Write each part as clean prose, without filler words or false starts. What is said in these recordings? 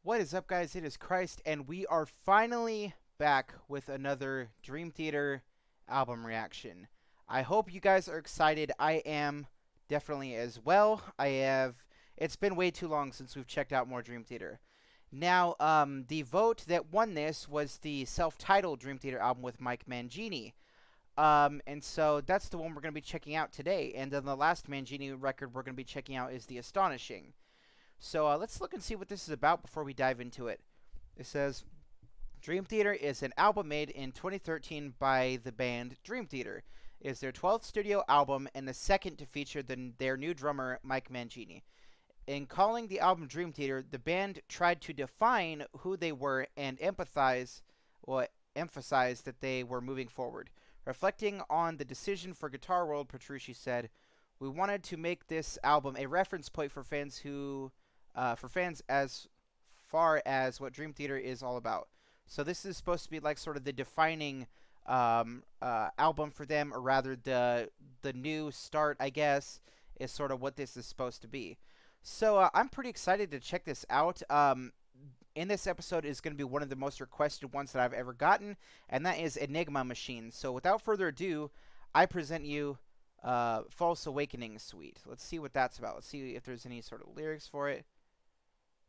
What is up, guys? It is Christ, and we are finally back with another Dream Theater album reaction. I hope you guys are excited. I am definitely as well. It's been way too long since we've checked out more Dream Theater. Now, the vote that won this was the self-titled Dream Theater album with Mike Mangini. And so that's the one we're going to be checking out today. And then the last Mangini record we're going to be checking out is The Astonishing. So let's look and see what this is about before we dive into it. It says, Dream Theater is an album made in 2013 by the band Dream Theater. It is their 12th studio album and the second to feature their new drummer, Mike Mangini. In calling the album Dream Theater, the band tried to define who they were and emphasize that they were moving forward. Reflecting on the decision for Guitar World, Petrucci said, "We wanted to make this album a reference point for fans as far as what Dream Theater is all about." So this is supposed to be like sort of the defining album for them, or rather the new start, I guess, is sort of what this is supposed to be. So I'm pretty excited to check this out. In this episode is going to be one of the most requested ones that I've ever gotten, and that is Enigma Machine. So without further ado, I present you False Awakening Suite. Let's see what that's about. Let's see if there's any sort of lyrics for it.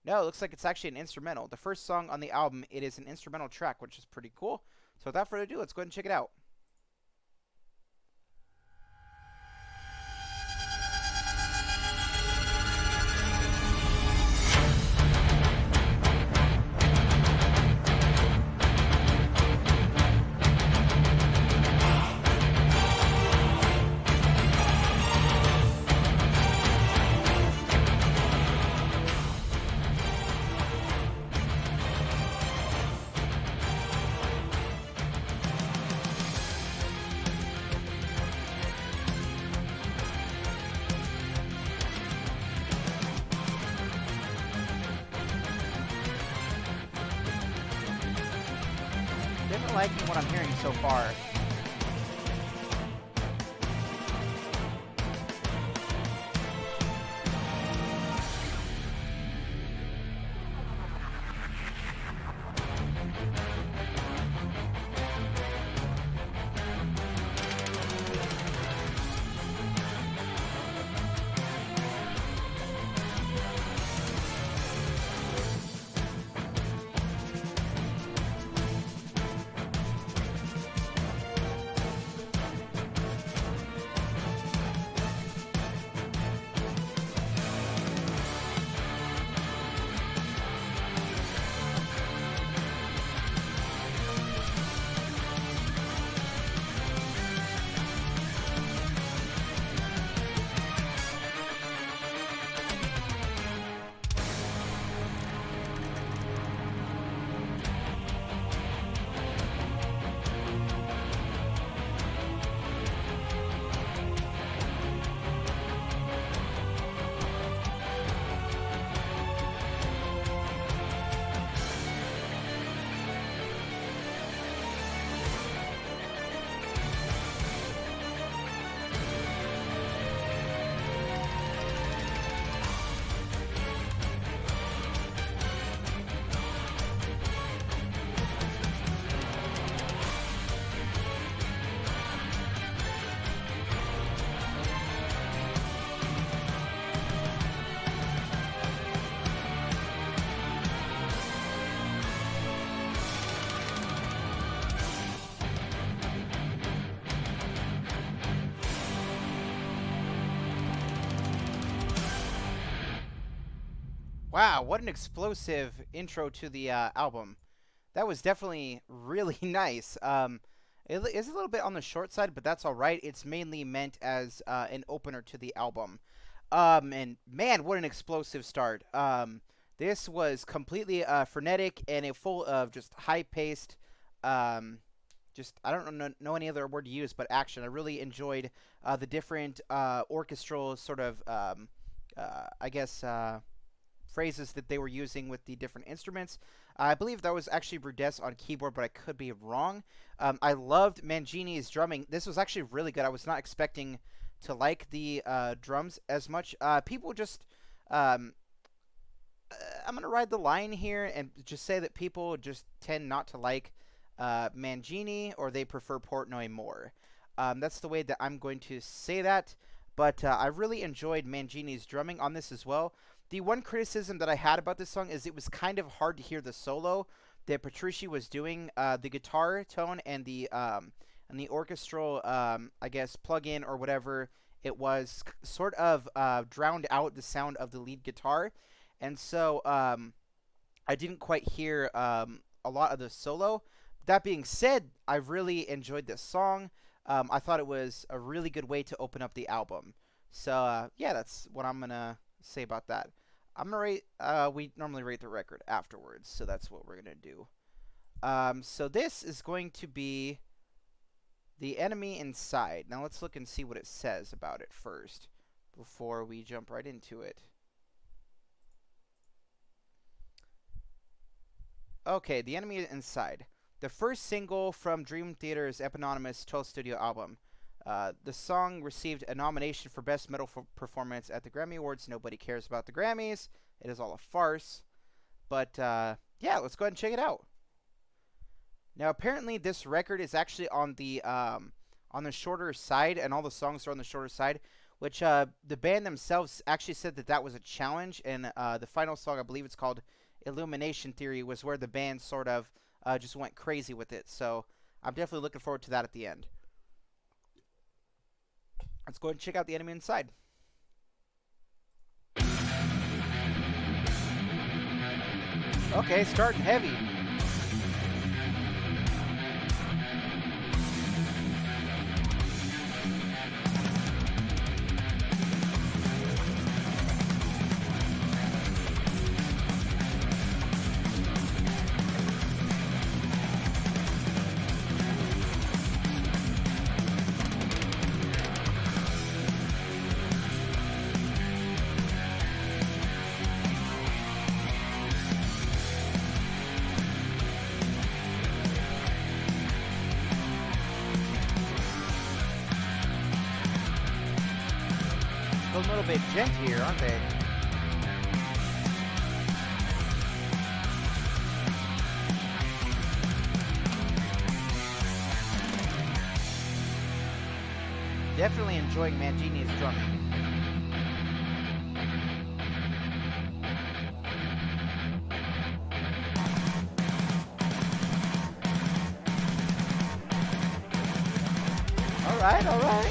No, it looks like it's actually an instrumental. The first song on the album, it is an instrumental track, which is pretty cool. So without further ado, let's go ahead and check it out. Definitely liking what I'm hearing so far. Wow, what an explosive intro to the album. That was definitely really nice. It is a little bit on the short side, but that's all right. It's mainly meant as an opener to the album. And man, what an explosive start. This was completely frenetic and full of just high-paced, just I don't know any other word to use, but action. I really enjoyed the different orchestral sort of, I guess, phrases that they were using with the different instruments. I believe that was actually Rudess on keyboard, but I could be wrong. I loved Mangini's drumming. This was actually really good. I was not expecting to like the drums as much. People just, I'm gonna ride the line here and just say that people just tend not to like Mangini, or they prefer Portnoy more. That's the way that I'm going to say that. But I really enjoyed Mangini's drumming on this as well. The one criticism that I had about this song is it was kind of hard to hear the solo that Petrucci was doing. The guitar tone and the orchestral, I guess, plug-in or whatever it was, sort of drowned out the sound of the lead guitar. And so I didn't quite hear a lot of the solo. That being said, I really enjoyed this song. I thought it was a really good way to open up the album. So, yeah, that's what I'm going to say about that. I'm going to rate, we normally rate the record afterwards, so that's what we're going to do. So this is going to be The Enemy Inside. Now let's look and see what it says about it first, before we jump right into it. Okay, The Enemy Inside. The first single from Dream Theater's eponymous 12th studio album. The song received a nomination for Best Metal Performance at the Grammy Awards. Nobody cares about the Grammys. It is all a farce. But, yeah, let's go ahead and check it out. Now, apparently this record is actually on the shorter side, and all the songs are on the shorter side, which the band themselves actually said that that was a challenge, and the final song, I believe it's called Illumination Theory, was where the band sort of just went crazy with it. So I'm definitely looking forward to that at the end. Let's go ahead and check out The Enemy Inside. Okay, starting heavy. A little bit gentler, aren't they? Definitely enjoying Mangini's drumming. All right, all right.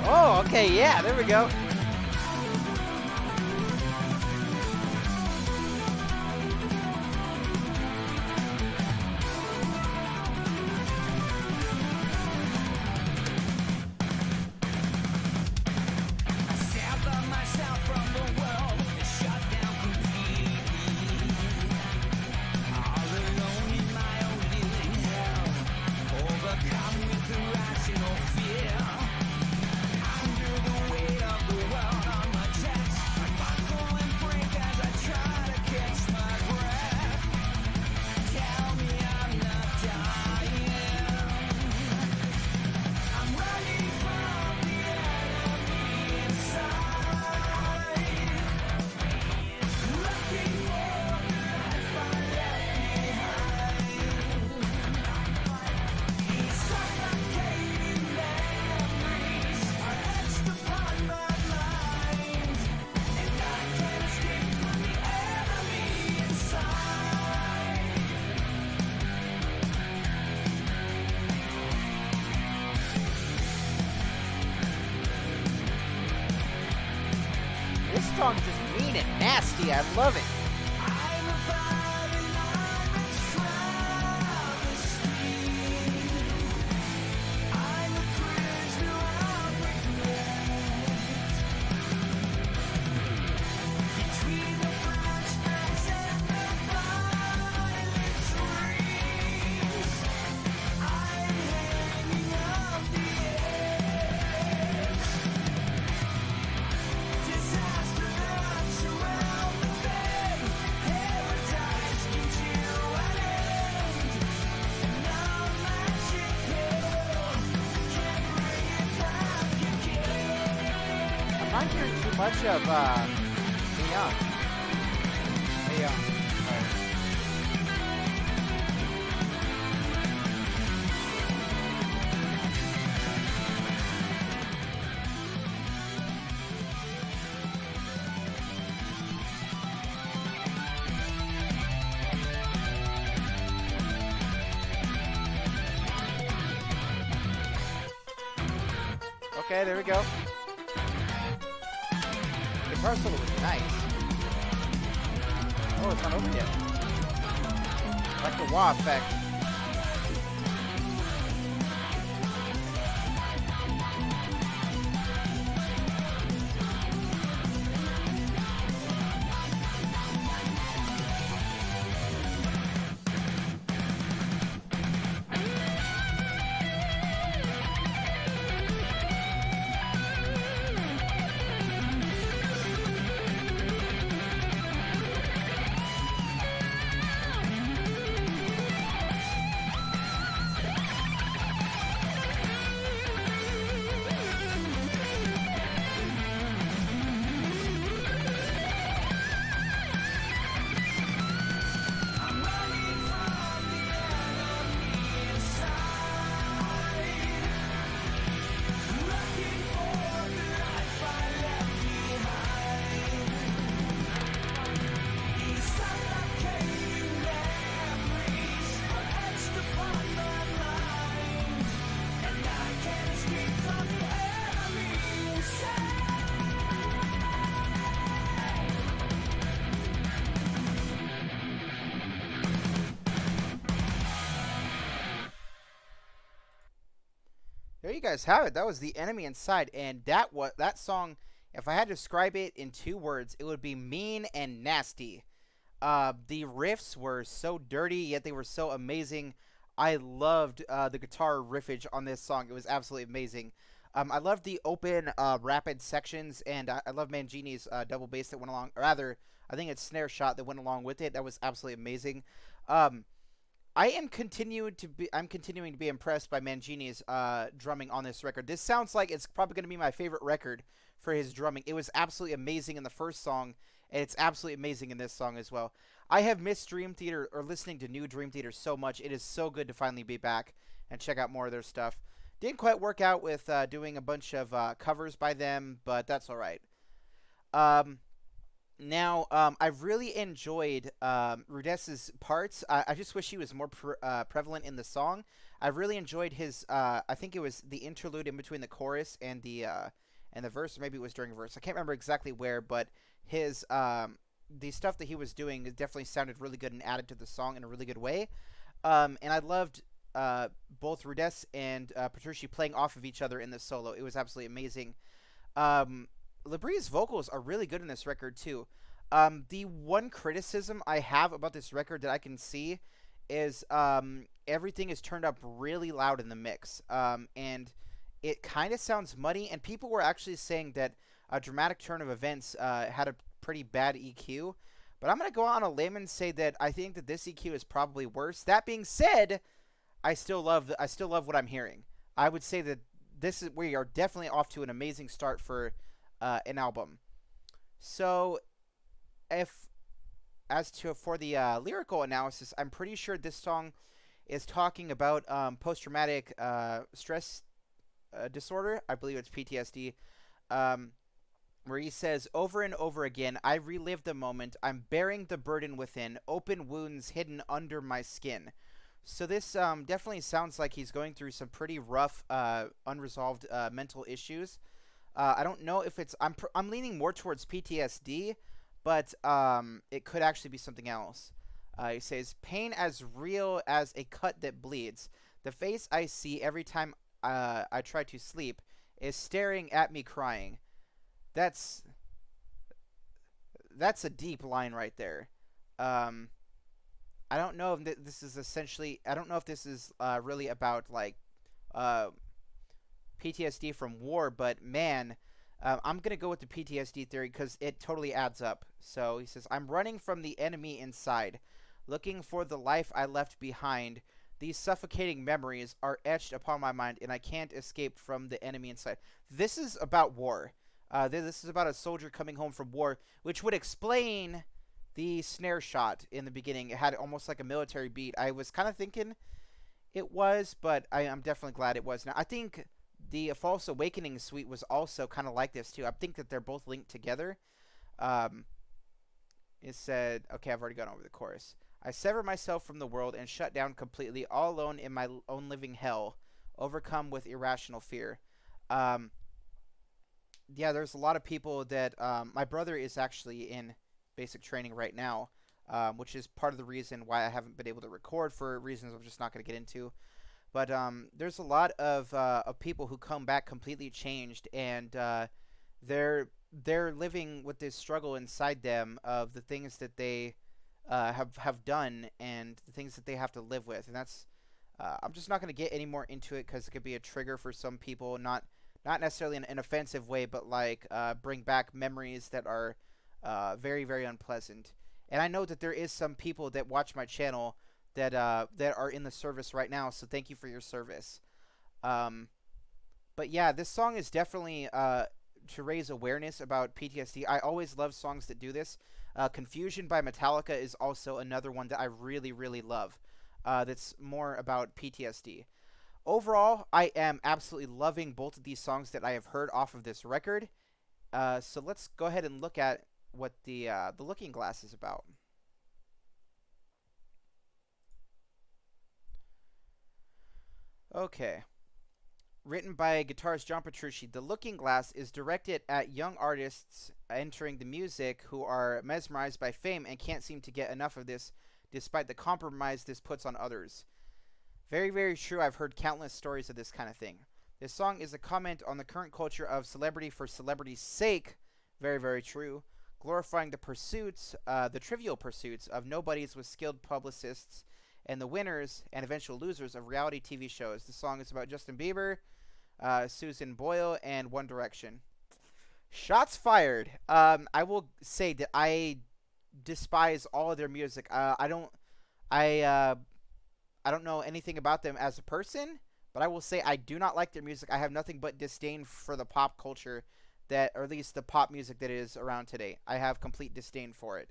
Oh, okay, yeah, there we go. Under the weight of the This song's just mean and nasty. I love it. I'm not hearing too much of Young. Hey Young. Okay, there we go. The guitar solo was nice. Oh, it's not over yet. Like the wah effect. There you guys have it. That was The Enemy Inside, and that song, if I had to describe it in 2 words, it would be mean and nasty. The riffs were so dirty, yet they were so amazing. I loved the guitar riffage on this song. It was absolutely amazing. I loved the open, rapid sections, and I love Mangini's double bass that went along. Or rather, I think it's snare shot that went along with it. That was absolutely amazing. I'm continuing to be impressed by Mangini's drumming on this record. This sounds like it's probably going to be my favorite record for his drumming. It was absolutely amazing in the first song, and it's absolutely amazing in this song as well. I have missed Dream Theater or listening to new Dream Theater so much. It is so good to finally be back and check out more of their stuff. Didn't quite work out with doing a bunch of covers by them, but that's all right. Now, I've really enjoyed Rudess's parts. I just wish he was more prevalent in the song. I really enjoyed his. I think it was the interlude in between the chorus and the verse, or maybe it was during a verse. I can't remember exactly where, but his the stuff that he was doing definitely sounded really good and added to the song in a really good way. And I loved both Rudess and Petrucci playing off of each other in this solo. It was absolutely amazing. Labrie's vocals are really good in this record, too. The one criticism I have about this record that I can see is everything is turned up really loud in the mix. And it kind of sounds muddy, and people were actually saying that a dramatic turn of events had a pretty bad EQ. But I'm going to go on a limb and say that I think that this EQ is probably worse. That being said, I still love what I'm hearing. I would say that we are definitely off to an amazing start for an album. So, for the lyrical analysis, I'm pretty sure this song is talking about post-traumatic stress disorder. I believe it's PTSD. Where he says, over and over again, I relive the moment. I'm bearing the burden within, open wounds hidden under my skin. So this definitely sounds like he's going through some pretty rough, unresolved mental issues. I don't know if it's I'm leaning more towards PTSD, but it could actually be something else. He says pain as real as a cut that bleeds. The face I see every time I try to sleep is staring at me crying. That's that's a deep line right there. Um, I don't know if this is essentially. I don't know if this is really about like uh, PTSD from war, but man, I'm gonna go with the PTSD theory because it totally adds up. So he says, "I'm running from the enemy inside, looking for the life I left behind. These suffocating memories are etched upon my mind, and I can't escape from the enemy inside." This is about war. This is about a soldier coming home from war, which would explain the snare shot in the beginning. It had almost like a military beat. I was kind of thinking it was, but I'm definitely glad it was. Now, I think the False Awakening suite was also kind of like this too. I think that they're both linked together. Um, it said, okay, I've already gone over the chorus. I sever myself from the world and shut down completely, all alone in my own living hell, overcome with irrational fear. Um, yeah, there's a lot of people that my brother is actually in basic training right now, which is part of the reason why I haven't been able to record for reasons I'm just not going to get into. But there's a lot of people who come back completely changed, and they're living with this struggle inside them of the things that they have done and the things that they have to live with, and that's I'm just not going to get any more into it because it could be a trigger for some people, not necessarily in an offensive way, but like bring back memories that are very very unpleasant. And I know that there is some people that watch my channel that are in the service right now, so thank you for your service. Um, but yeah, this song is definitely to raise awareness about PTSD. I always love songs that do this. Confusion by Metallica is also another one that I really, really love. That's more about PTSD. Overall, I am absolutely loving both of these songs that I have heard off of this record. So let's go ahead and look at what the Looking Glass is about. Okay. Written by guitarist John Petrucci, The Looking Glass is directed at young artists entering the music who are mesmerized by fame and can't seem to get enough of this despite the compromise this puts on others. Very, very true. I've heard countless stories of this kind of thing. This song is a comment on the current culture of celebrity for celebrity's sake. Very, very true. Glorifying the pursuits, the trivial pursuits of nobodies with skilled publicists and the winners and eventual losers of reality TV shows. The song is about Justin Bieber, Susan Boyle, and One Direction. Shots fired. I will say that I despise all of their music. I I don't know anything about them as a person, but I will say I do not like their music. I have nothing but disdain for the pop culture that, or at least the pop music that is around today. I have complete disdain for it.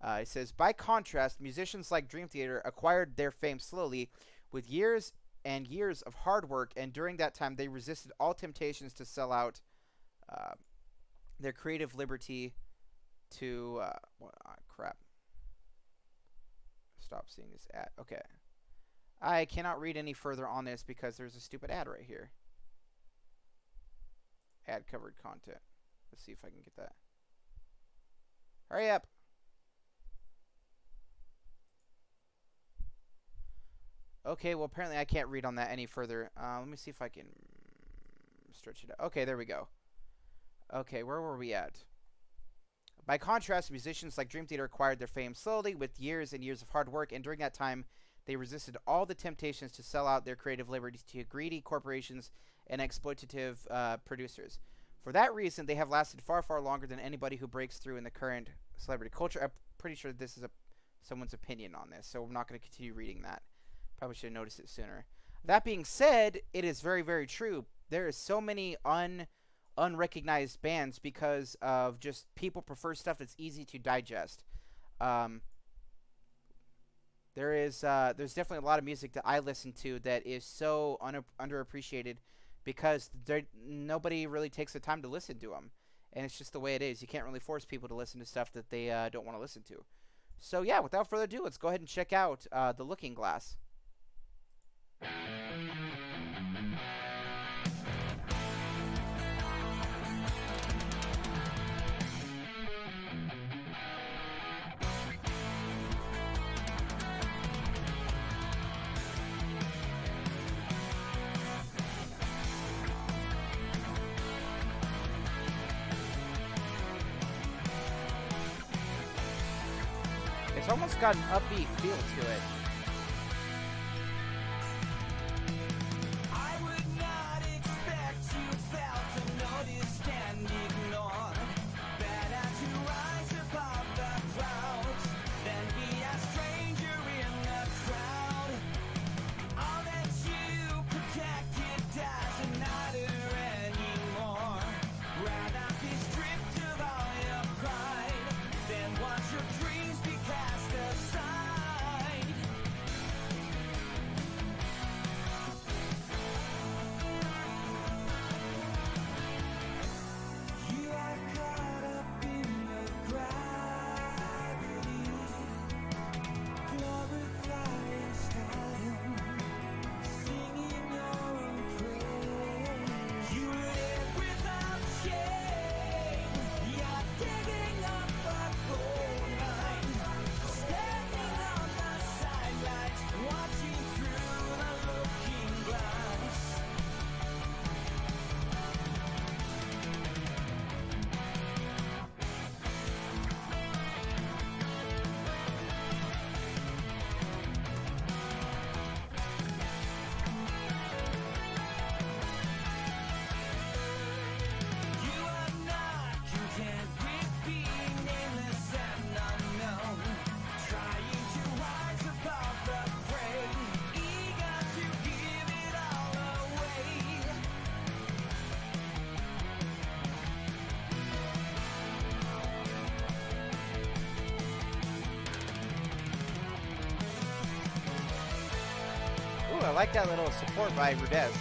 It says, by contrast, musicians like Dream Theater acquired their fame slowly with years and years of hard work, and during that time they resisted all temptations to sell out uh, their creative liberty to... crap. Stop seeing this ad. Okay. I cannot read any further on this because there's a stupid ad right here. Ad covered content. Let's see if I can get that. Hurry up. Okay, well, apparently I can't read on that any further. Let me see if I can stretch it out. Okay, there we go. Okay, where were we at? By contrast, musicians like Dream Theater acquired their fame slowly with years and years of hard work, and during that time, they resisted all the temptations to sell out their creative liberties to greedy corporations and exploitative producers. For that reason, they have lasted far, far longer than anybody who breaks through in the current celebrity culture. I'm pretty sure this is someone's opinion on this, so I'm not going to continue reading that. Probably should have noticed it sooner. That being said, it is very, very true. There is so many unrecognized bands because of just people prefer stuff that's easy to digest. There's definitely a lot of music that I listen to that is so underappreciated because nobody really takes the time to listen to them, and it's just the way it is. You can't really force people to listen to stuff that they don't want to listen to. So yeah, without further ado, let's go ahead and check out The Looking Glass. It's almost got an upbeat feel to it. Ooh, I like that little support by Rudez.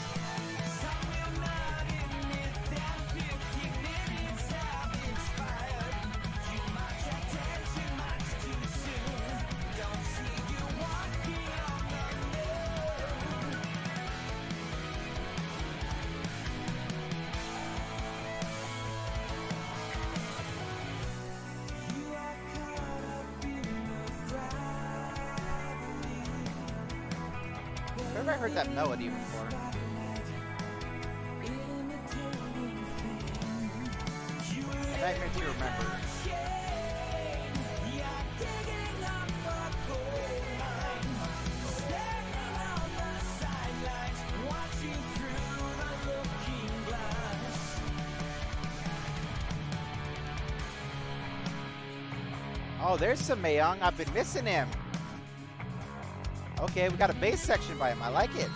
I've never heard that melody before. A Nightmare to Remember. Oh, there's some Mayong. I've been missing him. Okay, we got a bass section by him. I like it.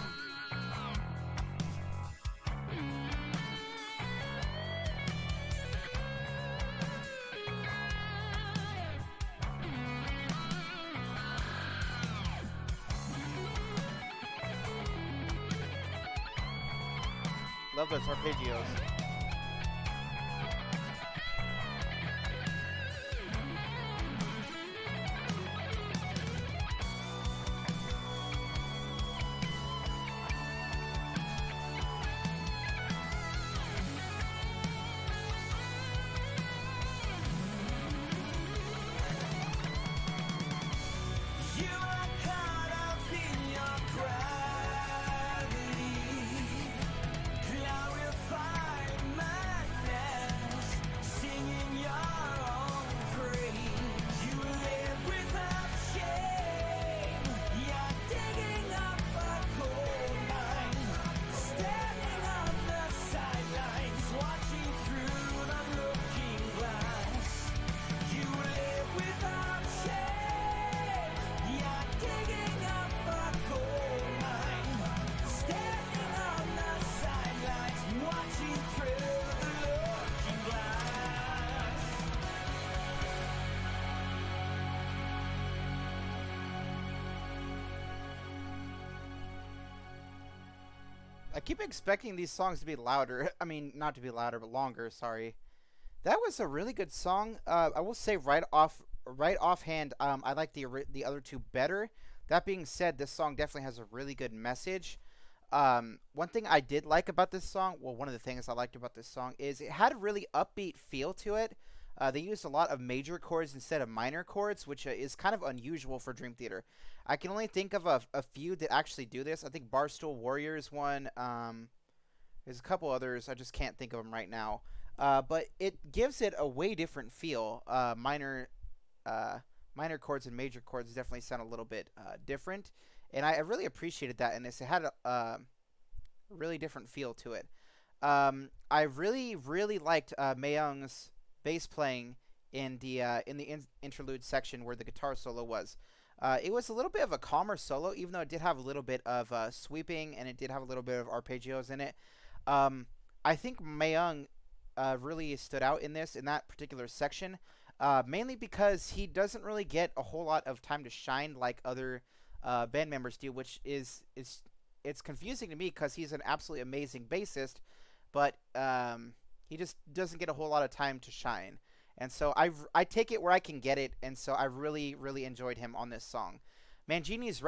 Love those arpeggios. I keep expecting these songs to be louder. I mean, not to be louder, but longer. Sorry. That was a really good song. I will say right offhand, I like the other two better. That being said, this song definitely has a really good message. One thing I did like about this song, well, one of the things I liked about this song is it had a really upbeat feel to it. They used a lot of major chords instead of minor chords, which is kind of unusual for Dream Theater. I can only think of a few that actually do this. I think Barstool Warriors one. There's a couple others. I just can't think of them right now. But it gives it a way different feel. minor chords and major chords definitely sound a little bit different, and I really appreciated that in this. It had a really different feel to it. I really liked Mayung's bass playing in the interlude section where the guitar solo was. It was a little bit of a calmer solo, even though it did have a little bit of sweeping and it did have a little bit of arpeggios in it. I think Mayung really stood out in that particular section, mainly because he doesn't really get a whole lot of time to shine like other band members do, which is it's confusing to me because he's an absolutely amazing bassist, but he just doesn't get a whole lot of time to shine. And so I take it where I can get it, and so I really enjoyed him on this song. Mangini's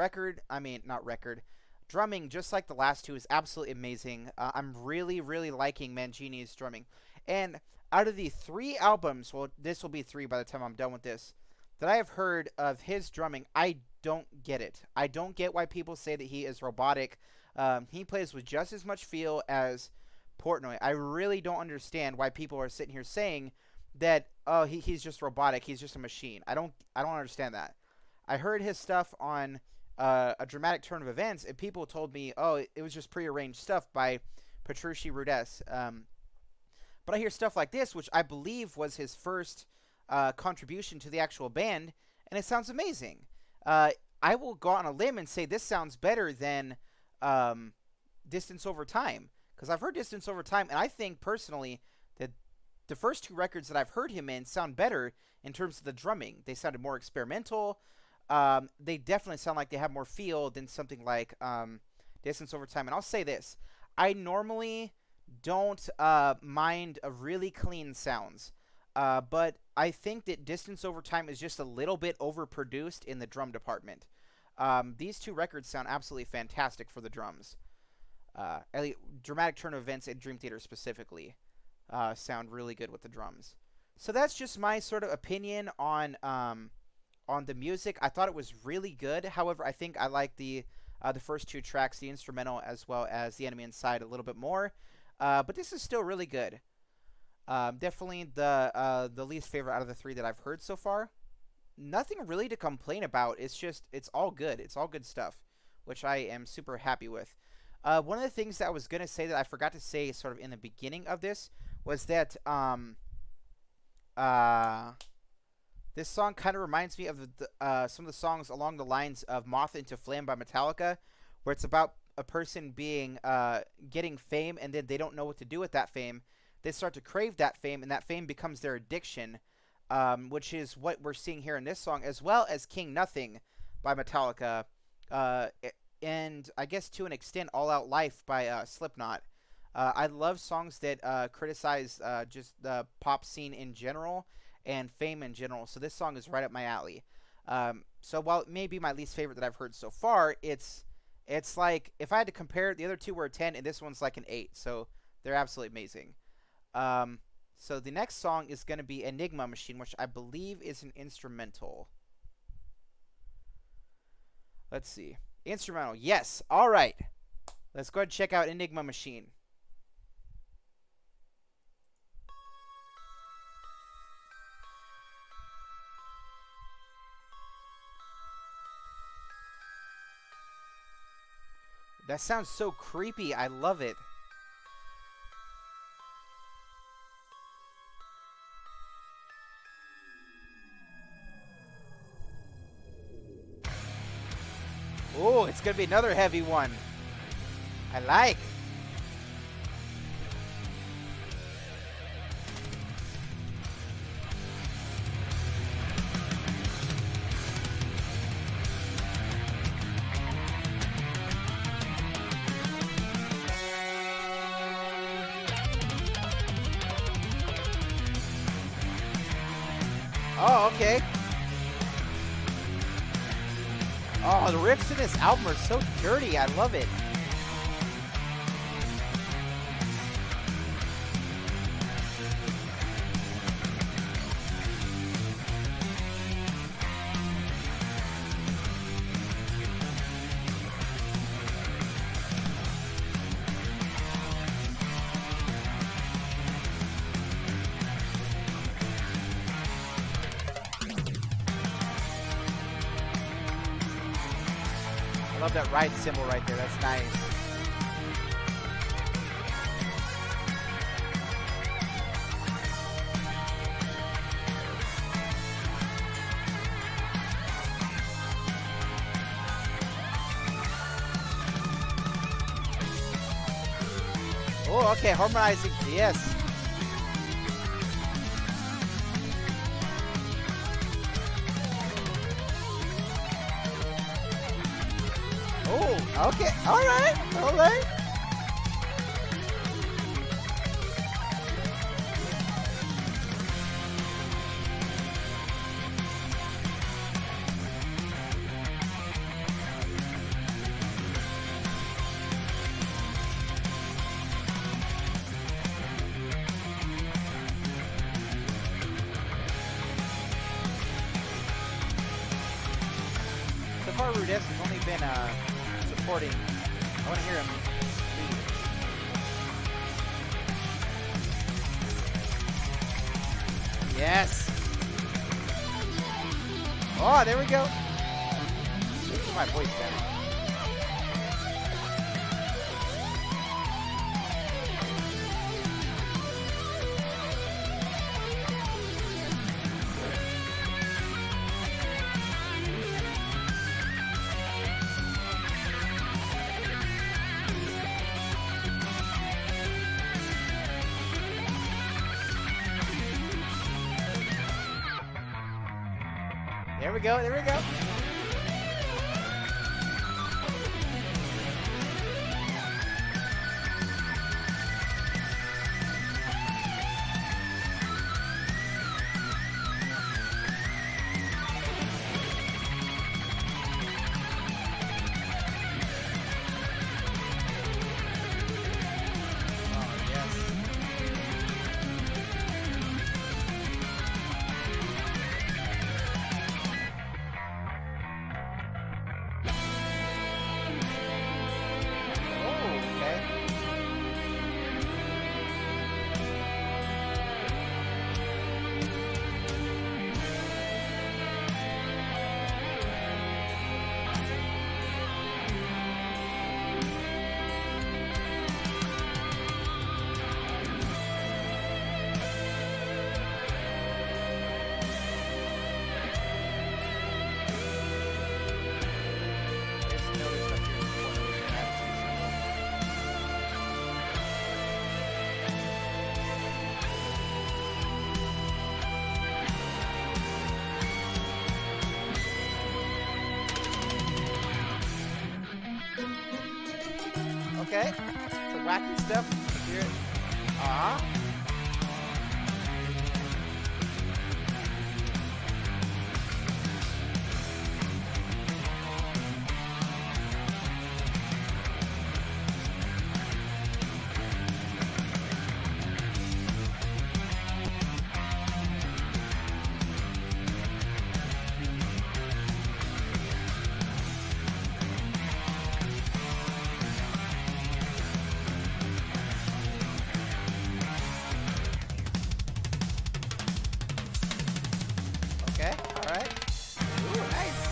not record, drumming, just like the last two, is absolutely amazing. I'm really liking Mangini's drumming. And out of the 3 albums, well, this will be 3 by the time I'm done with this, that I have heard of his drumming, I don't get it. I don't get why people say that he is robotic. He plays with just as much feel as Portnoy. I really don't understand why people are sitting here saying that, oh, he's just robotic, he's just a machine. I don't understand that. I heard his stuff on A Dramatic Turn of Events, and people told me, oh, it was just prearranged stuff by Petrucci Rudess. But I hear stuff like this, which I believe was his first contribution to the actual band, and it sounds amazing. I will go on a limb and say this sounds better than Distance Over Time, because I've heard Distance Over Time, and I think personally that the first 2 records that I've heard him in sound better in terms of the drumming. They sounded more experimental. They definitely sound like they have more feel than something like Distance Over Time. And I'll say this. I normally don't mind a really clean sounds. But I think that Distance Over Time is just a little bit overproduced in the drum department. These 2 records sound absolutely fantastic for the drums. Dramatic Turn of Events and Dream Theater specifically sound really good with the drums. So that's just my sort of opinion on the music. I thought it was really good. However, I think I like the first 2 tracks, the instrumental as well as The Enemy Inside, a little bit more. But this is still really good. Definitely the least favorite out of the 3 that I've heard so far. Nothing really to complain about. It's all good. It's all good stuff, which I am super happy with. One of the things that I was going to say that I forgot to say sort of in the beginning of this was that this song kind of reminds me of some of the songs along the lines of Moth into Flame by Metallica, where it's about a person getting fame, and then they don't know what to do with that fame. They start to crave that fame, and that fame becomes their addiction, which is what we're seeing here in this song, as well as King Nothing by Metallica, and I guess to an extent All Out Life by Slipknot. I love songs that criticize just the pop scene in general and fame in general, so this song is right up my alley. So while it may be my least favorite that I've heard so far, it's like, if I had to compare it, the other 2 were a 10, and this one's like an 8, so they're absolutely amazing. So the next song is going to be Enigma Machine, which I believe is an instrumental. Let's see. Instrumental, yes. All right. Let's go ahead and check out Enigma Machine. That sounds so creepy. I love it. Oh, it's going to be another heavy one. I like. Oh, okay. Oh, the riffs in this album are so dirty. I love it. Love that ride symbol right there. That's nice. Oh, okay, harmonizing. Yes. Oh, okay. All right. All right. So far, Rudess has only been supporting. I want to hear him lead. Yes. Oh, there we go. Making my voice better. There we go. There we go. Oh, yes. Oh, okay. Just noticed up here in the corner there's an attitude symbol. Okay. Some wacky stuff. Let's hear it. Uh-huh. Okay. All right. Ooh, nice.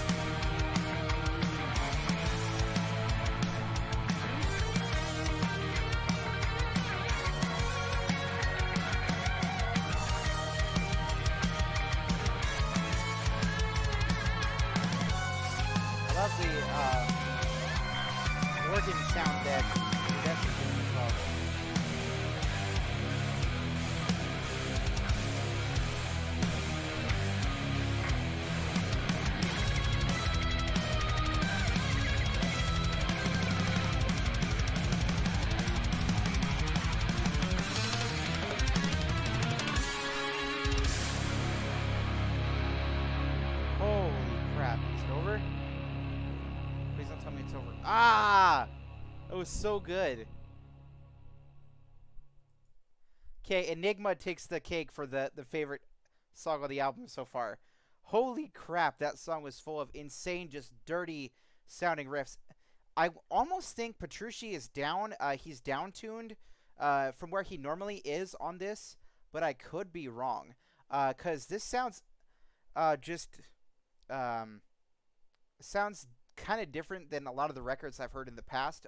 I love the organ sound that that's doing as well. Holy crap. Is it over? Please don't tell me it's over. Ah! That was so good. Okay, Enigma takes the cake for the favorite song of the album so far. Holy crap, that song was full of insane, just dirty sounding riffs. I almost think Petrucci is down. He's down-tuned from where he normally is on this, but I could be wrong. Because this sounds just sounds kind of different than a lot of the records I've heard in the past,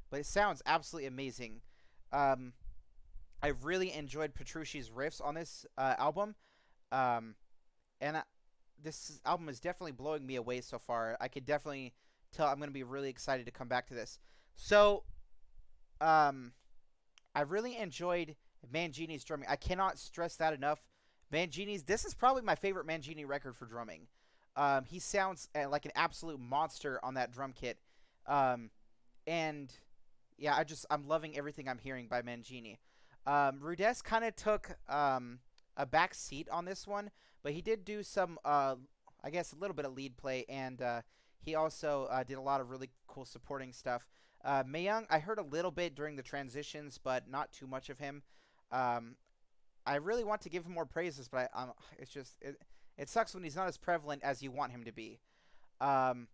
but it sounds absolutely amazing. Um, I've really enjoyed Petrucci's riffs on this album, um, and this album is definitely blowing me away so far. I could definitely tell I'm going to be really excited to come back to this. So, um, I really enjoyed Mangini's drumming. I cannot stress that enough. Mangini's, this is probably my favorite Mangini record for drumming. He sounds like an absolute monster on that drum kit. Um, and yeah, I'm loving everything I'm hearing by Mangini. Rudess kind of took a back seat on this one, but he did do some, I guess, a little bit of lead play, and he also did a lot of really cool supporting stuff. Mayung, I heard a little bit during the transitions, but not too much of him. Um, I really want to give him more praises, but it's just it sucks when he's not as prevalent as you want him to be. Um,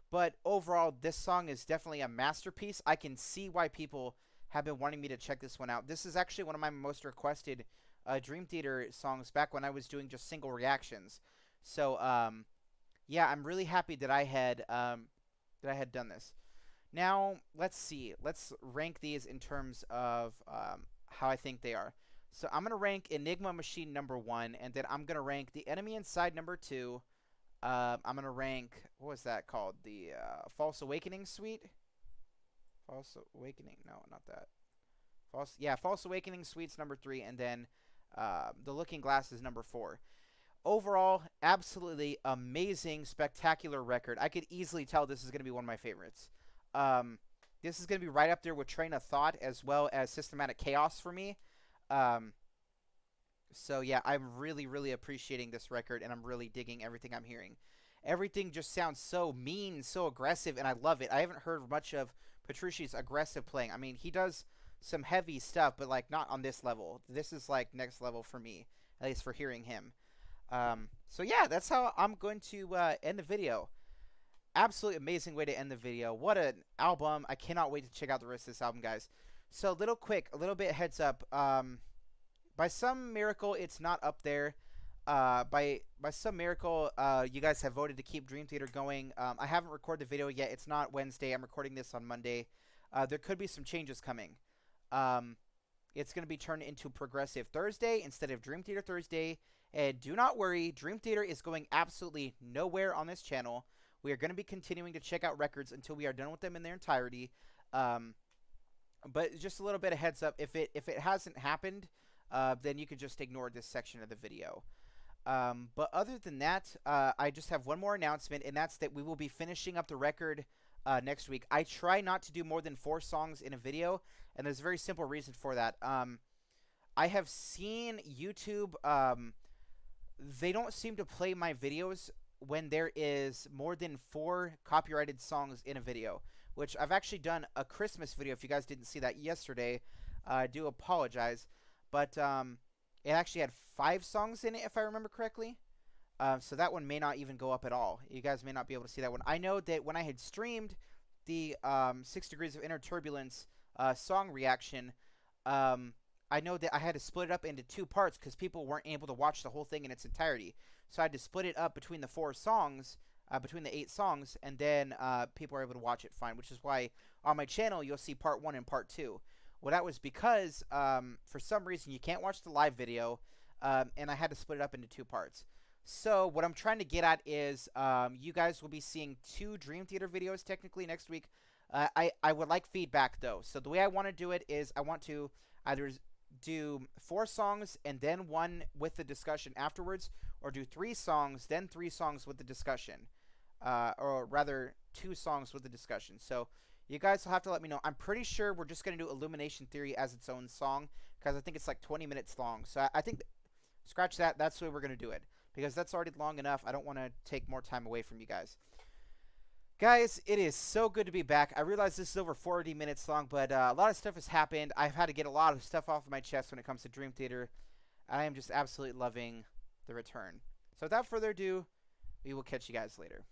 but overall, this song is definitely a masterpiece. I can see why people have been wanting me to check this one out. This is actually one of my most requested Dream Theater songs back when I was doing just single reactions. So yeah, I'm really happy that I had done this. Now let's see. Let's rank these in terms of how I think they are. So I'm gonna rank Enigma Machine number 1, and then I'm gonna rank The Enemy Inside number 2. I'm gonna rank, what was that called? The False Awakening Suite. False Awakening? No, not that. False Awakening Suite's number 3, and then The Looking Glass is number 4. Overall, absolutely amazing, spectacular record. I could easily tell this is gonna be one of my favorites. This is gonna be right up there with Train of Thought as well as Systematic Chaos for me. Um, so yeah, I'm really, really appreciating this record, and I'm really digging everything I'm hearing. Everything just sounds so mean, so aggressive, and I love it. I haven't heard much of Petrucci's aggressive playing. I mean, he does some heavy stuff, but like not on this level. This is like next level for me, at least for hearing him. So yeah, that's how I'm going to end the video. Absolutely amazing way to end the video. What an album. I cannot wait to check out the rest of this album, guys. So a little bit heads up. By some miracle, it's not up there. By some miracle, you guys have voted to keep Dream Theater going. I haven't recorded the video yet. It's not Wednesday. I'm recording this on Monday. There could be some changes coming. It's going to be turned into Progressive Thursday instead of Dream Theater Thursday. And do not worry, Dream Theater is going absolutely nowhere on this channel. We are going to be continuing to check out records until we are done with them in their entirety. But just a little bit of heads up, if it hasn't happened, then you could just ignore this section of the video. But other than that, I just have one more announcement, and that's that we will be finishing up the record next week. I try not to do more than 4 songs in a video, and there's a very simple reason for that. I have seen YouTube, they don't seem to play my videos when there is more than 4 copyrighted songs in a video, which I've actually done a Christmas video. If you guys didn't see that yesterday, I do apologize. But it actually had 5 songs in it, if I remember correctly. So that one may not even go up at all. You guys may not be able to see that one. I know that when I had streamed the 6 Degrees of Inner Turbulence song reaction, I know that I had to split it up into 2 parts because people weren't able to watch the whole thing in its entirety. So I had to split it up between the 4 songs, between the 8 songs, and then people were able to watch it fine, which is why on my channel you'll see part 1 and part 2. Well, that was because for some reason you can't watch the live video, and I had to split it up into 2 parts. So what I'm trying to get at is you guys will be seeing 2 Dream Theater videos technically next week. I would like feedback, though. So the way I want to do it is I want to either do 4 songs and then 1 with the discussion afterwards, or do 3 songs, then 3 songs with the discussion. Or rather, 2 songs with the discussion. So you guys will have to let me know. I'm pretty sure we're just going to do Illumination Theory as its own song, because I think it's like 20 minutes long. So I think, scratch that, that's the way we're going to do it, because that's already long enough. I don't want to take more time away from you guys. Guys, it is so good to be back. I realize this is over 40 minutes long, but a lot of stuff has happened. I've had to get a lot of stuff off of my chest when it comes to Dream Theater. I am just absolutely loving the return. So without further ado, we will catch you guys later.